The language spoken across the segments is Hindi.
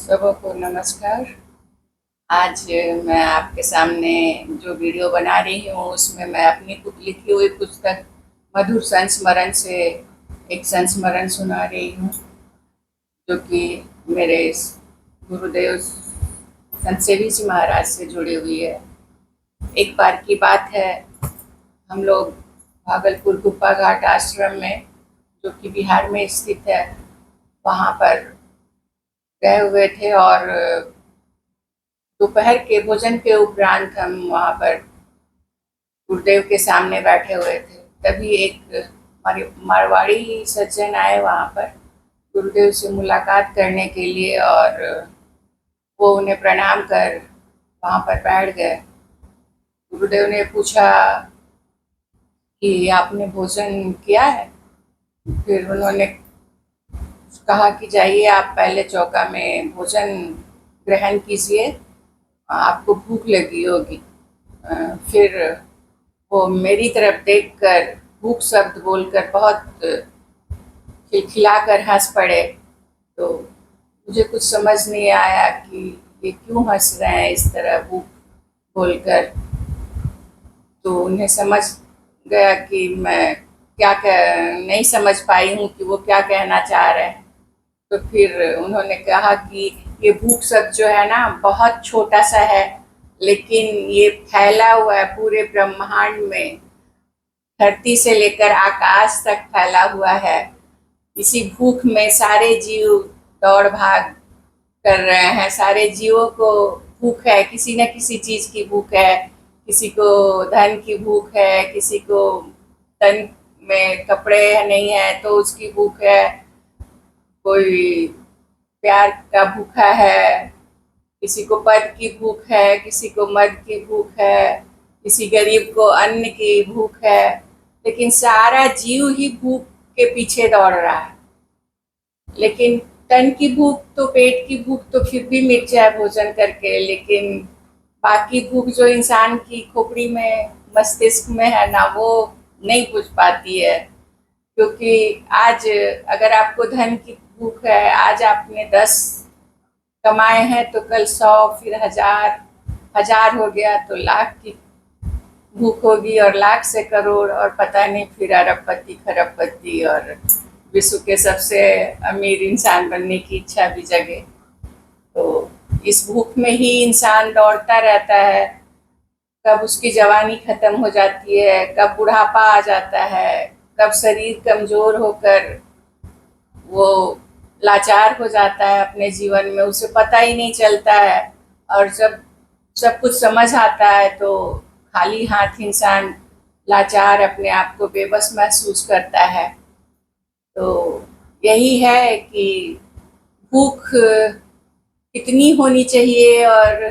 सबको नमस्कार। आज मैं आपके सामने जो वीडियो बना रही हूँ उसमें मैं अपनी लिखी हुई पुस्तक मधुर संस्मरण से एक संस्मरण सुना रही हूँ, जो कि मेरे गुरुदेव संत सेवी जी महाराज से जुड़ी हुई है। एक बार की बात है, हम लोग भागलपुर गुप्पा घाट आश्रम में, जो कि बिहार में स्थित है, वहाँ पर गए हुए थे और दोपहर के भोजन के उपरांत हम वहाँ पर गुरुदेव के सामने बैठे हुए थे। तभी एक मारवाड़ी सज्जन आए वहाँ पर गुरुदेव से मुलाकात करने के लिए, और वो उन्हें प्रणाम कर वहाँ पर बैठ गए। गुरुदेव ने पूछा कि आपने भोजन किया है? फिर उन्होंने कहा कि जाइए, आप पहले चौका में भोजन ग्रहण कीजिए, आपको भूख लगी होगी। फिर वो मेरी तरफ देखकर भूख शब्द बोलकर बहुत खिलखिलाकर हंस पड़े। तो मुझे कुछ समझ नहीं आया कि ये क्यों हंस रहे हैं इस तरह भूख बोलकर। तो उन्हें समझ गया कि मैं नहीं समझ पाई हूँ कि वो क्या कहना चाह रहे हैं। तो फिर उन्होंने कहा कि ये भूख शब्द जो है ना, बहुत छोटा सा है, लेकिन ये फैला हुआ है पूरे ब्रह्मांड में, धरती से लेकर आकाश तक फैला हुआ है। इसी भूख में सारे जीव दौड़ भाग कर रहे हैं। सारे जीवों को भूख है, किसी न किसी चीज की भूख है। किसी को धन की भूख है, किसी को तन में कपड़े नहीं है तो उसकी भूख है, कोई प्यार का भूखा है, किसी को पद की भूख है, किसी को मद की भूख है, किसी गरीब को अन्न की भूख है। लेकिन सारा जीव ही भूख के पीछे दौड़ रहा है। लेकिन तन की भूख तो, पेट की भूख तो फिर भी मिट जाए भोजन करके, लेकिन बाकी भूख जो इंसान की खोपड़ी में, मस्तिष्क में है ना, वो नहीं बुझ पाती है। क्योंकि आज अगर आपको धन की भूख है, आज आपने 10 कमाए हैं तो कल 100, फिर 1000, 1000 हो गया तो लाख की भूख होगी, और लाख से करोड़, और पता नहीं फिर अरबपति खरबपति, और विश्व के सबसे अमीर इंसान बनने की इच्छा भी जगे। तो इस भूख में ही इंसान दौड़ता रहता है। कब उसकी जवानी खत्म हो जाती है, कब बुढ़ापा आ जाता है, कब शरीर कमजोर होकर वो लाचार हो जाता है अपने जीवन में, उसे पता ही नहीं चलता है। और जब सब कुछ समझ आता है तो खाली हाथ इंसान लाचार, अपने आप को बेबस महसूस करता है। तो यही है कि भूख कितनी होनी चाहिए और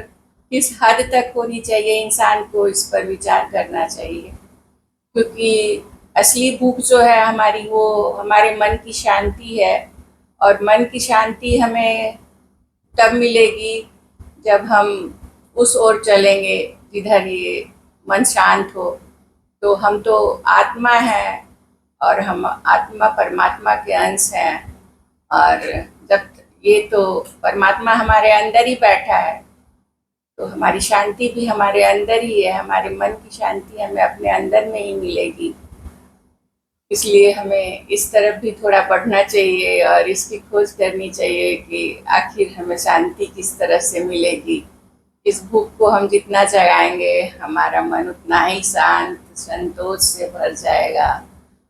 किस हद तक होनी चाहिए, इंसान को इस पर विचार करना चाहिए। क्योंकि असली भूख जो है हमारी, वो हमारे मन की शांति है। और मन की शांति हमें तब मिलेगी जब हम उस ओर चलेंगे जिधर ये मन शांत हो। तो हम तो आत्मा है, और हम आत्मा परमात्मा के अंश हैं। और जब ये तो परमात्मा हमारे अंदर ही बैठा है, तो हमारी शांति भी हमारे अंदर ही है। हमारे मन की शांति हमें अपने अंदर में ही मिलेगी। इसलिए हमें इस तरफ भी थोड़ा बढ़ना चाहिए और इसकी खोज करनी चाहिए कि आखिर हमें शांति किस तरह से मिलेगी। इस भूख को हम जितना जगाएंगे, हमारा मन उतना ही शांत संतोष से भर जाएगा।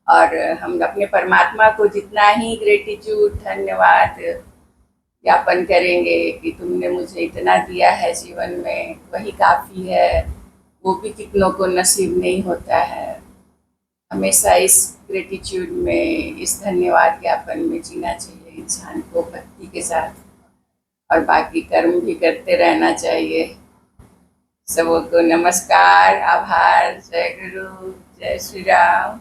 और हम अपने परमात्मा को जितना ही ग्रेटिट्यूड, धन्यवाद ज्ञापन करेंगे कि तुमने मुझे इतना दिया है जीवन में, वही काफ़ी है। वो भी कितनों को नसीब नहीं होता है। हमेशा इस ग्रेटिट्यूड में, इस धन्यवाद ज्ञापन में जीना चाहिए इंसान को, भक्ति के साथ। और बाकी कर्म भी करते रहना चाहिए। सबको नमस्कार, आभार, जय गुरु, जय श्री राम।